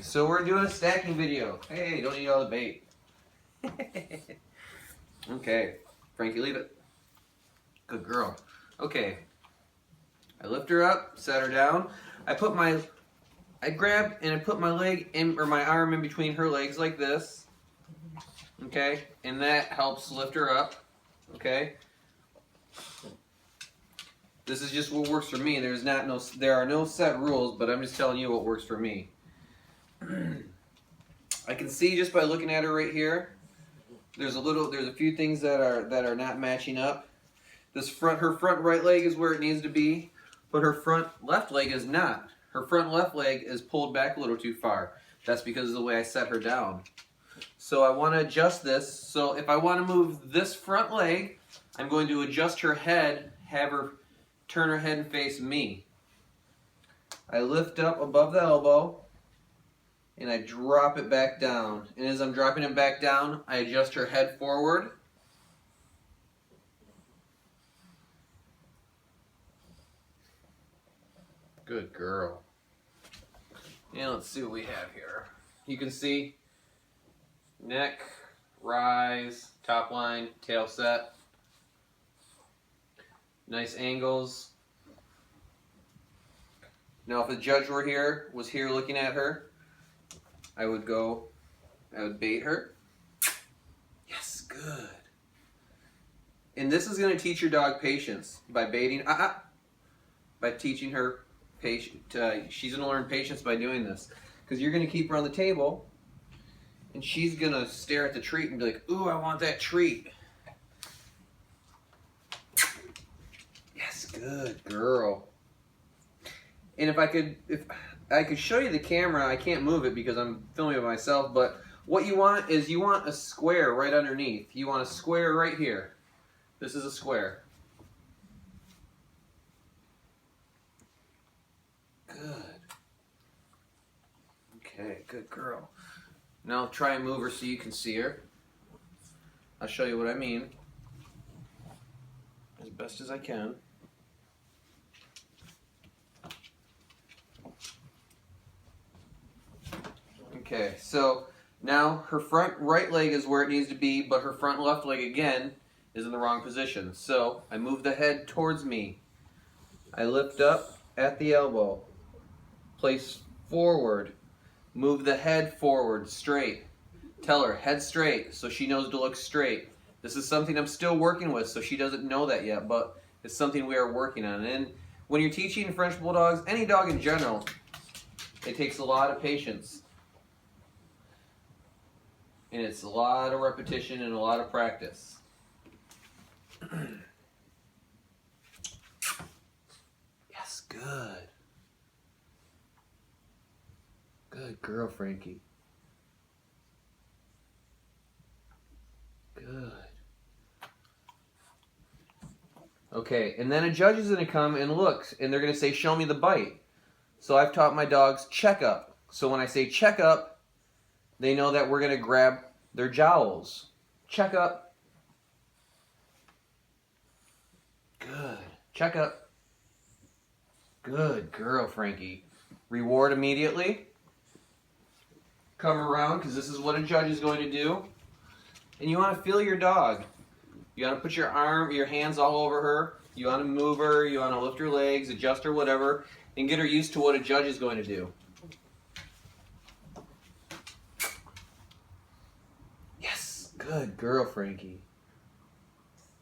So we're doing a stacking video. Hey, don't eat all the bait. Okay, Frankie, leave it. Good girl. Okay, I lift her up, set her down. I grab and I put my leg in, or my arm in between her legs like this. Okay, and that helps lift her up. Okay. This is just what works for me. There are no set rules, but I'm just telling you what works for me. I can see just by looking at her right here. There's a few things that are not matching up. Her front right leg is where it needs to be, but her front left leg is not. Her front left leg is pulled back a little too far. That's because of the way I set her down. So I want to adjust this. So if I want to move this front leg, I'm going to adjust her head, have her turn her head and face me. I lift up above the elbow and I drop it back down. And as I'm dropping it back down, I adjust her head forward. Good girl. And let's see what we have here. You can see neck, rise, top line, tail set. Nice angles. Now if a judge was here looking at her, I would bait her. Yes, good. And this is going to teach your dog patience by baiting, by teaching her patience. She's going to learn patience by doing this. Because you're going to keep her on the table, and she's going to stare at the treat and be like, ooh, I want that treat. Yes, good girl. And if I could show you the camera, I can't move it because I'm filming it myself, but what you want is you want a square right underneath. You want a square right here. This is a square. Good. Okay, good girl. Now try and move her so you can see her. I'll show you what I mean as best as I can. Okay, so now her front right leg is where it needs to be, but her front left leg again is in the wrong position. So I move the head towards me. I lift up at the elbow, place forward, move the head forward, straight. Tell her, head straight, so she knows to look straight. This is something I'm still working with, so she doesn't know that yet, but it's something we are working on. And when you're teaching French Bulldogs, any dog in general, it takes a lot of patience. And it's a lot of repetition and a lot of practice. Yes, good. Good girl, Frankie. Good. Okay, and then a judge is going to come and look, and they're going to say, show me the bite. So I've taught my dogs check up. So when I say check up, they know that we're going to grab their jowls. Check up. Good. Check up. Good girl, Frankie. Reward immediately. Come around, because this is what a judge is going to do. And you want to feel your dog. You want to put your hands all over her. You want to move her. You want to lift her legs, adjust her, whatever, and get her used to what a judge is going to do. Good girl, Frankie.